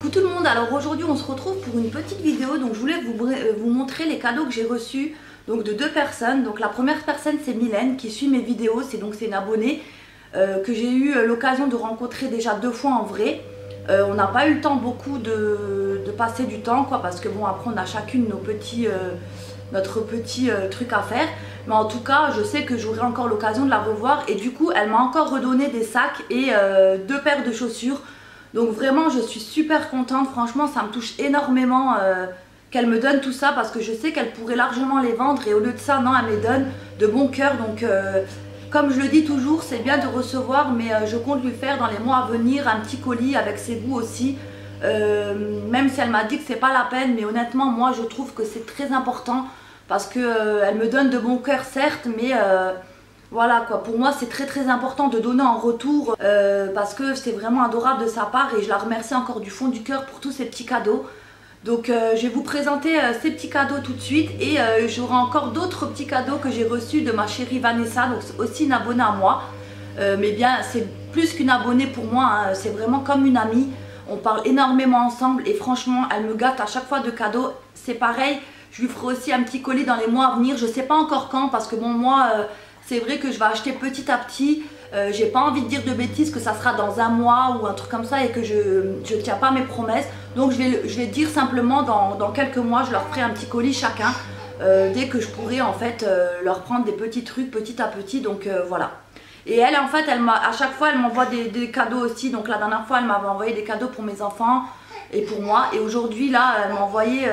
Coucou tout le monde, alors aujourd'hui on se retrouve pour une petite vidéo. Donc je voulais vous montrer les cadeaux que j'ai reçus donc de deux personnes. Donc la première personne c'est Mylène qui suit mes vidéos, c'est une abonnée que j'ai eu l'occasion de rencontrer déjà 2 fois en vrai. On n'a pas eu le temps beaucoup de passer du temps quoi, parce que bon après on a chacune notre petit truc à faire. Mais en tout cas je sais que j'aurai encore l'occasion de la revoir, et du coup elle m'a encore redonné des sacs et 2 paires de chaussures. Donc vraiment je suis super contente, franchement ça me touche énormément qu'elle me donne tout ça, parce que je sais qu'elle pourrait largement les vendre, et au lieu de ça non, elle me les donne de bon cœur. Donc comme je le dis toujours, c'est bien de recevoir, mais je compte lui faire dans les mois à venir un petit colis avec ses goûts aussi. Même si elle m'a dit que c'est pas la peine, mais honnêtement moi je trouve que c'est très important, parce que elle me donne de bon cœur certes, mais voilà quoi, pour moi c'est très important de donner en retour, parce que c'est vraiment adorable de sa part, et je la remercie encore du fond du cœur pour tous ces petits cadeaux. Donc je vais vous présenter ces petits cadeaux tout de suite, et j'aurai encore d'autres petits cadeaux que j'ai reçus de ma chérie Vanessa, donc c'est aussi une abonnée à moi. Mais bien c'est plus qu'une abonnée pour moi, hein, c'est vraiment comme une amie. On parle énormément ensemble et franchement elle me gâte à chaque fois de cadeaux. C'est pareil, je lui ferai aussi un petit colis dans les mois à venir, je sais pas encore quand, parce que bon moi c'est vrai que je vais acheter petit à petit. J'ai pas envie de dire de bêtises que ça sera dans un mois ou un truc comme ça, et que je tiens pas mes promesses. Donc je vais dire simplement dans quelques mois je leur ferai un petit colis chacun, dès que je pourrai en fait leur prendre des petits trucs petit à petit. Donc voilà. Et elle en fait à chaque fois elle m'envoie des cadeaux aussi. Donc la dernière fois elle m'avait envoyé des cadeaux pour mes enfants et pour moi, et aujourd'hui là elle m'a envoyé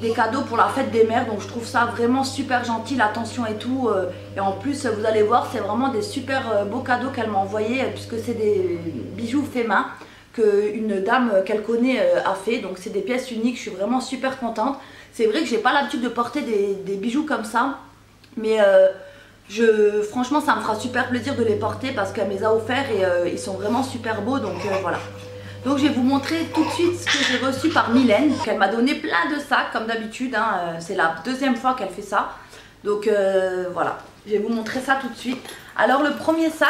des cadeaux pour la fête des mères. Donc je trouve ça vraiment super gentil, l'attention et tout, et en plus vous allez voir c'est vraiment des super beaux cadeaux qu'elle m'a envoyé, puisque c'est des bijoux faits main qu'une dame qu'elle connaît a fait. Donc c'est des pièces uniques, je suis vraiment super contente. C'est vrai que j'ai pas l'habitude de porter des bijoux comme ça, mais franchement ça me fera super plaisir de les porter, parce qu'elle me les a offerts et ils sont vraiment super beaux. Donc voilà. Donc je vais vous montrer tout de suite ce que j'ai reçu par Mylène. Elle m'a donné plein de sacs comme d'habitude, hein. C'est la 2e fois qu'elle fait ça. Donc voilà, je vais vous montrer ça tout de suite. Alors le premier sac,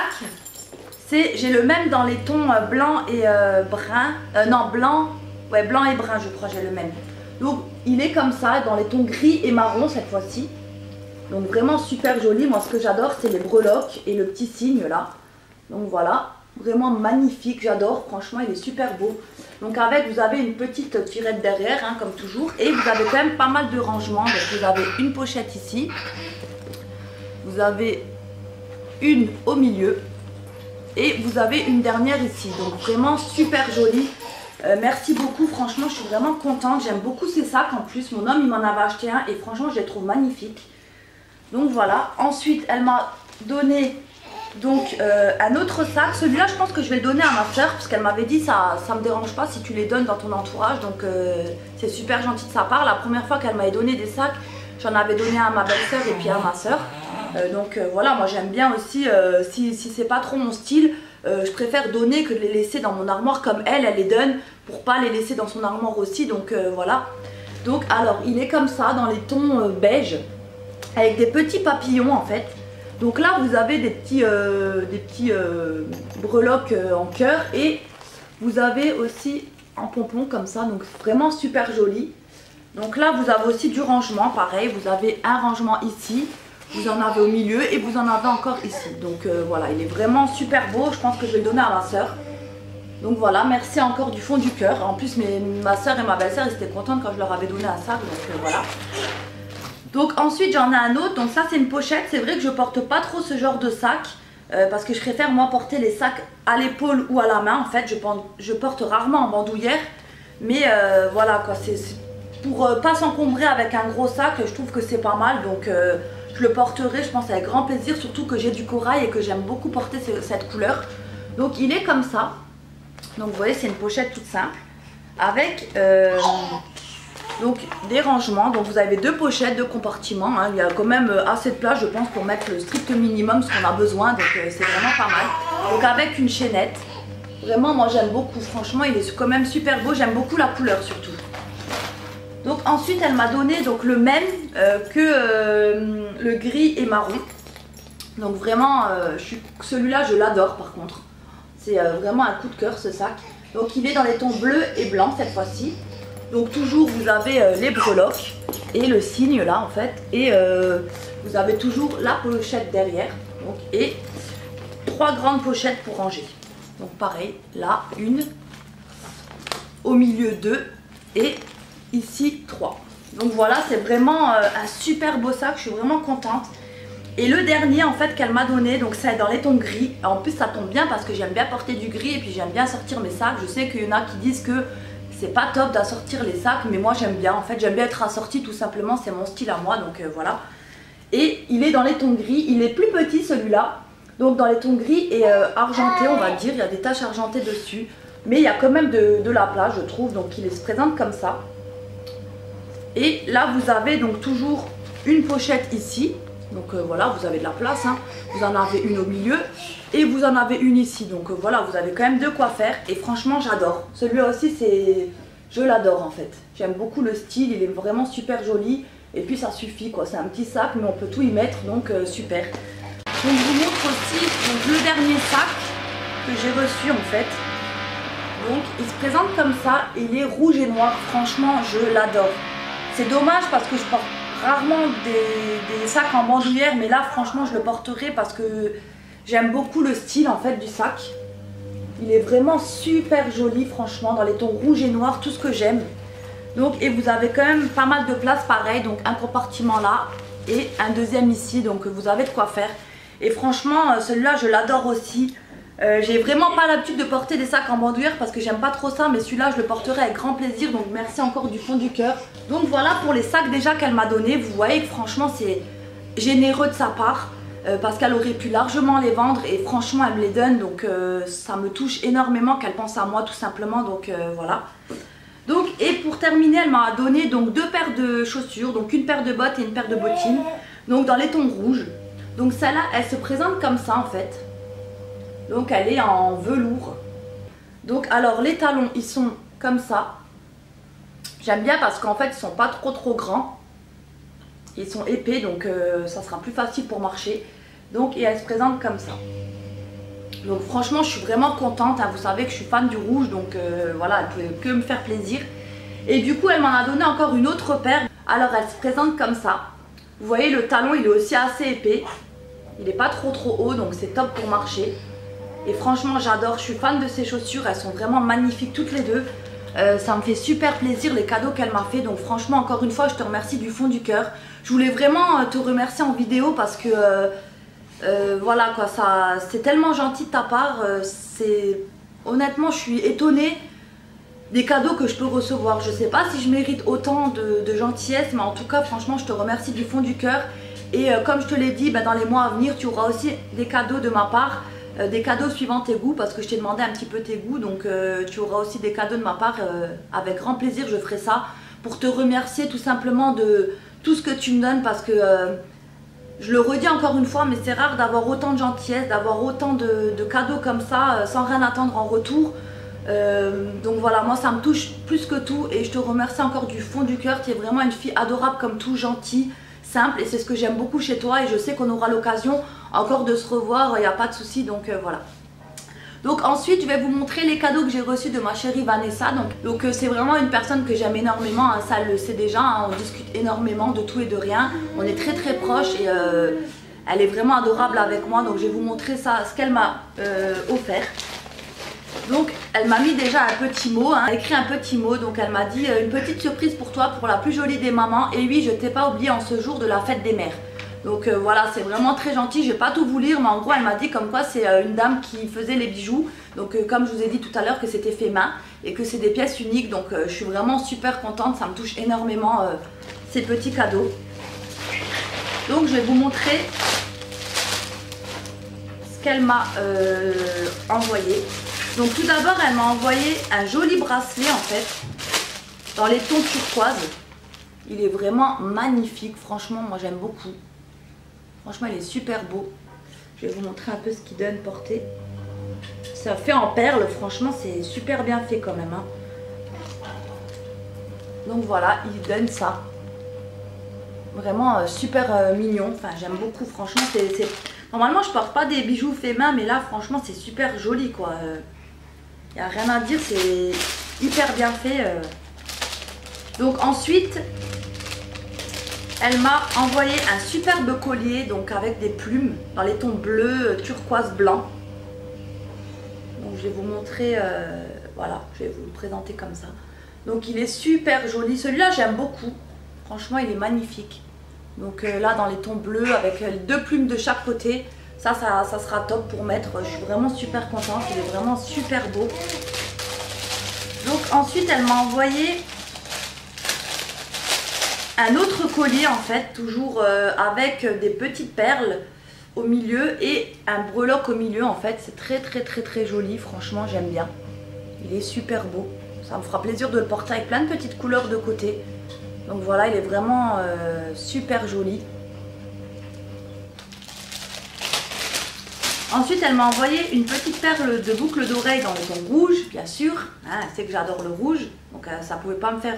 j'ai le même dans les tons blanc et brun. Non, blanc, ouais, blanc et brun je crois, j'ai le même. Donc il est comme ça dans les tons gris et marron cette fois-ci. Donc vraiment super joli. Moi ce que j'adore c'est les breloques et le petit signe là. Donc voilà. Vraiment magnifique, j'adore, franchement il est super beau. Donc avec vous avez une petite tirette derrière, hein, comme toujours, et vous avez quand même pas mal de rangements. Donc vous avez une pochette ici, vous avez une au milieu, et vous avez une dernière ici. Donc vraiment super joli. Merci beaucoup, franchement je suis vraiment contente. J'aime beaucoup ces sacs en plus, mon homme il m'en avait acheté un et franchement je les trouve magnifiques. Donc voilà, ensuite elle m'a donné donc un autre sac. Celui-là je pense que je vais le donner à ma soeur, parce qu'elle m'avait dit ça me dérange pas si tu les donnes dans ton entourage. Donc c'est super gentil de sa part. La première fois qu'elle m'avait donné des sacs, j'en avais donné un à ma belle-sœur et puis à ma soeur. Donc voilà, moi j'aime bien aussi, si c'est pas trop mon style, je préfère donner que de les laisser dans mon armoire comme elle les donne, pour pas les laisser dans son armoire aussi. Donc voilà. Donc alors il est comme ça dans les tons beige, avec des petits papillons en fait. Donc là vous avez des petits breloques en cœur, et vous avez aussi en pompon comme ça, donc vraiment super joli. Donc là vous avez aussi du rangement, pareil, vous avez un rangement ici, vous en avez au milieu et vous en avez encore ici. Donc voilà, il est vraiment super beau, je pense que je vais le donner à ma soeur. Donc voilà, merci encore du fond du cœur. En plus ma soeur et ma belle-sœur ils étaient contentes quand je leur avais donné un sac, donc voilà. Donc ensuite j'en ai un autre, donc ça c'est une pochette. C'est vrai que je porte pas trop ce genre de sac, parce que je préfère moi porter les sacs à l'épaule ou à la main. En fait je porte rarement en bandoulière, mais voilà quoi, c'est pour pas s'encombrer avec un gros sac, je trouve que c'est pas mal. Donc je le porterai je pense avec grand plaisir, surtout que j'ai du corail et que j'aime beaucoup porter cette couleur. Donc il est comme ça, donc vous voyez c'est une pochette toute simple avec donc des rangements. Donc vous avez 2 pochettes, 2 compartiments, hein. Il y a quand même assez de place je pense pour mettre le strict minimum ce qu'on a besoin. Donc c'est vraiment pas mal. Donc avec une chaînette, vraiment moi j'aime beaucoup, franchement il est quand même super beau, j'aime beaucoup la couleur surtout. Donc ensuite elle m'a donné donc le même que le gris et marron. Donc vraiment celui-là je l'adore par contre. C'est vraiment un coup de cœur ce sac. Donc il est dans les tons bleus et blancs cette fois-ci. Donc toujours vous avez les breloques et le signe là en fait. Et vous avez toujours la pochette derrière. Donc, et 3 grandes pochettes pour ranger. Donc pareil, là une, au milieu 2 et ici 3. Donc voilà, c'est vraiment un super beau sac, je suis vraiment contente. Et le dernier en fait qu'elle m'a donné, donc c'est dans les tons gris. En plus ça tombe bien parce que j'aime bien porter du gris et puis j'aime bien sortir mes sacs. Je sais qu'il y en a qui disent que c'est pas top d'assortir les sacs, mais moi j'aime bien. En fait j'aime bien être assortie tout simplement, c'est mon style à moi, donc voilà. Et il est dans les tons gris, il est plus petit celui-là. Donc dans les tons gris et argenté on va dire, il y a des taches argentées dessus. Mais il y a quand même de la place je trouve, donc il se présente comme ça. Et là vous avez donc toujours une pochette ici. Donc voilà, vous avez de la place, hein. Vous en avez une au milieu et vous en avez une ici. Donc voilà, vous avez quand même de quoi faire. Et franchement, j'adore. Celui-là aussi, je l'adore en fait. J'aime beaucoup le style, il est vraiment super joli. Et puis ça suffit quoi, c'est un petit sac, mais on peut tout y mettre, donc super. Donc je vous montre aussi donc, le dernier sac que j'ai reçu en fait. Donc il se présente comme ça, il est rouge et noir. Franchement, je l'adore. C'est dommage parce que je porte rarement des sacs en bandoulière, mais là franchement je le porterai parce que j'aime beaucoup le style en fait du sac. Il est vraiment super joli franchement, dans les tons rouge et noir, tout ce que j'aime. Donc et vous avez quand même pas mal de place pareil, donc un compartiment là et un deuxième ici, donc vous avez de quoi faire. Et franchement celui-là je l'adore aussi. J'ai vraiment pas l'habitude de porter des sacs en bandoulière parce que j'aime pas trop ça, mais celui-là je le porterai avec grand plaisir, donc merci encore du fond du cœur. Donc voilà pour les sacs déjà qu'elle m'a donné. Vous voyez que franchement c'est généreux de sa part parce qu'elle aurait pu largement les vendre et franchement elle me les donne, donc ça me touche énormément qu'elle pense à moi tout simplement, donc voilà. Donc et pour terminer elle m'a donné donc 2 paires de chaussures, donc une paire de bottes et une paire de bottines, donc dans les tons rouges. Donc celle-là elle se présente comme ça en fait. Donc elle est en velours. Donc alors les talons ils sont comme ça. J'aime bien parce qu'en fait ils sont pas trop grands. Ils sont épais, donc ça sera plus facile pour marcher. Donc et elle se présente comme ça. Donc franchement je suis vraiment contente, hein. Vous savez que je suis fan du rouge, donc voilà, elle pouvait que me faire plaisir. Et du coup elle m'en a donné encore une autre paire. Alors elle se présente comme ça. Vous voyez le talon il est aussi assez épais. Il n'est pas trop haut, donc c'est top pour marcher. Et franchement j'adore, je suis fan de ces chaussures, elles sont vraiment magnifiques toutes les deux. Ça me fait super plaisir les cadeaux qu'elle m'a fait, donc franchement encore une fois je te remercie du fond du cœur. Je voulais vraiment te remercier en vidéo parce que voilà quoi, c'est tellement gentil de ta part. Honnêtement je suis étonnée des cadeaux que je peux recevoir. Je sais pas si je mérite autant de gentillesse, mais en tout cas franchement je te remercie du fond du cœur. Et comme je te l'ai dit, dans les mois à venir tu auras aussi des cadeaux de ma part. Des cadeaux suivant tes goûts parce que je t'ai demandé un petit peu tes goûts, donc tu auras aussi des cadeaux de ma part, avec grand plaisir je ferai ça pour te remercier tout simplement de tout ce que tu me donnes, parce que je le redis encore une fois, mais c'est rare d'avoir autant de gentillesse, d'avoir autant de cadeaux comme ça sans rien attendre en retour. Donc voilà, moi ça me touche plus que tout et je te remercie encore du fond du cœur. Tu es vraiment une fille adorable comme tout, gentille, simple, et c'est ce que j'aime beaucoup chez toi, et je sais qu'on aura l'occasion encore de se revoir, il n'y a pas de souci, donc voilà. Donc ensuite je vais vous montrer les cadeaux que j'ai reçus de ma chérie Vanessa. Donc c'est vraiment une personne que j'aime énormément, hein, ça elle le sait déjà, hein, on discute énormément de tout et de rien, on est très proches et elle est vraiment adorable avec moi. Donc je vais vous montrer ça, ce qu'elle m'a offert. Donc elle m'a mis déjà un petit mot, hein. Elle a écrit un petit mot, donc elle m'a dit une petite surprise pour toi, pour la plus jolie des mamans, et oui je t'ai pas oublié en ce jour de la fête des mères. Donc voilà, c'est vraiment très gentil, je vais pas tout vous lire, mais en gros elle m'a dit comme quoi c'est une dame qui faisait les bijoux. Donc comme je vous ai dit tout à l'heure que c'était fait main et que c'est des pièces uniques, donc je suis vraiment super contente, ça me touche énormément ces petits cadeaux. Donc je vais vous montrer ce qu'elle m'a envoyé. Donc tout d'abord elle m'a envoyé un joli bracelet en fait, dans les tons turquoise. Il est vraiment magnifique, franchement moi j'aime beaucoup. Franchement il est super beau. Je vais vous montrer un peu ce qu'il donne porté. Ça fait en perles, franchement c'est super bien fait quand même, hein. Donc voilà, il donne ça. Vraiment super mignon, enfin j'aime beaucoup, franchement Normalement je porte pas des bijoux faits main, mais là franchement c'est super joli quoi. n'y a rien à dire, c'est hyper bien fait. Donc ensuite, elle m'a envoyé un superbe collier, donc avec des plumes dans les tons bleu, turquoise, blanc. Donc je vais vous montrer, voilà, je vais vous le présenter comme ça. Donc il est super joli, celui-là j'aime beaucoup, franchement il est magnifique. Donc là dans les tons bleus avec les 2 plumes de chaque côté, ça sera top pour mettre, je suis vraiment super contente, il est vraiment super beau. Donc ensuite elle m'a envoyé un autre collier en fait, toujours avec des petites perles au milieu et un breloque au milieu en fait. C'est très joli, franchement j'aime bien. Il est super beau, ça me fera plaisir de le porter avec plein de petites couleurs de côté. Donc voilà, il est vraiment super joli. Ensuite elle m'a envoyé une petite perle de boucle d'oreille dans le ton rouge, bien sûr. Hein, elle sait que j'adore le rouge, donc ça pouvait pas me faire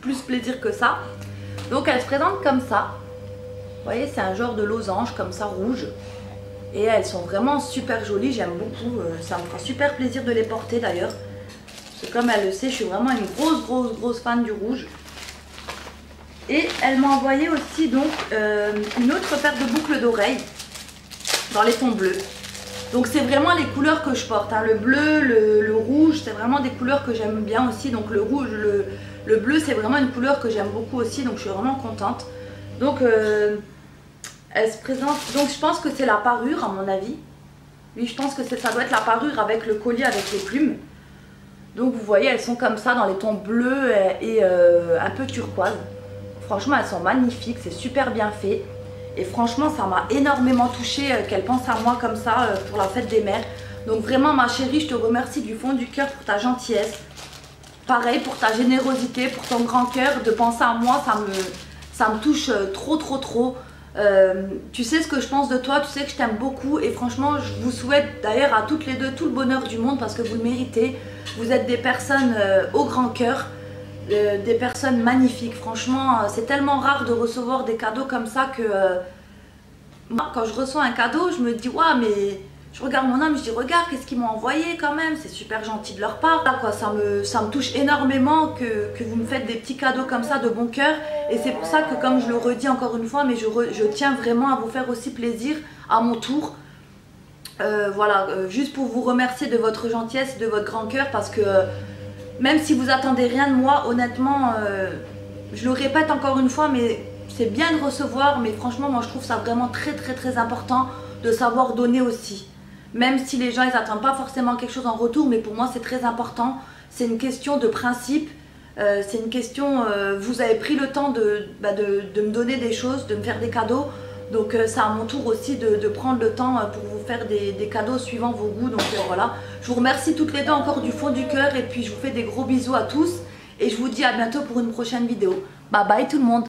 plus plaisir que ça. Donc elle se présente comme ça. Vous voyez, c'est un genre de losange comme ça rouge. Et elles sont vraiment super jolies, j'aime beaucoup. Ça me fera super plaisir de les porter d'ailleurs. Parce que comme elle le sait, je suis vraiment une grosse fan du rouge. Et elle m'a envoyé aussi donc une autre paire de boucles d'oreilles dans les tons bleus. Donc c'est vraiment les couleurs que je porte, hein. Le bleu, le rouge, c'est vraiment des couleurs que j'aime bien aussi. Donc le rouge, le bleu, c'est vraiment une couleur que j'aime beaucoup aussi. Donc je suis vraiment contente. Donc elle se présente, donc je pense que c'est la parure à mon avis. Oui, je pense que ça doit être la parure avec le collier avec les plumes. Donc vous voyez, elles sont comme ça dans les tons bleus et un peu turquoise. Franchement elles sont magnifiques, c'est super bien fait. Et franchement ça m'a énormément touchée qu'elle pense à moi comme ça pour la fête des mères. Donc vraiment ma chérie, je te remercie du fond du cœur pour ta gentillesse. Pareil pour ta générosité, pour ton grand cœur, de penser à moi, ça me touche trop. Tu sais ce que je pense de toi, tu sais que je t'aime beaucoup et franchement je vous souhaite d'ailleurs à toutes les deux tout le bonheur du monde parce que vous le méritez. Vous êtes des personnes au grand cœur, des personnes magnifiques. Franchement c'est tellement rare de recevoir des cadeaux comme ça que moi quand je reçois un cadeau je me dis waouh, mais je regarde mon homme, je dis regarde qu'est-ce qu'ils m'ont envoyé quand même, c'est super gentil de leur part. Là, quoi, ça me touche énormément que vous me faites des petits cadeaux comme ça de bon cœur. Et c'est pour ça que comme je le redis encore une fois, mais je tiens vraiment à vous faire aussi plaisir à mon tour. Voilà, juste pour vous remercier de votre gentillesse et de votre grand cœur parce que même si vous attendez rien de moi, honnêtement, je le répète encore une fois, mais c'est bien de recevoir, mais franchement moi je trouve ça vraiment très important de savoir donner aussi. Même si les gens ils n'attendent pas forcément quelque chose en retour, mais pour moi c'est très important. C'est une question de principe, c'est une question, vous avez pris le temps de me donner des choses, de me faire des cadeaux. Donc c'est à mon tour aussi de prendre le temps pour vous faire des cadeaux suivant vos goûts. Donc voilà, je vous remercie toutes les deux encore du fond du cœur et puis je vous fais des gros bisous à tous. Et je vous dis à bientôt pour une prochaine vidéo. Bye bye tout le monde.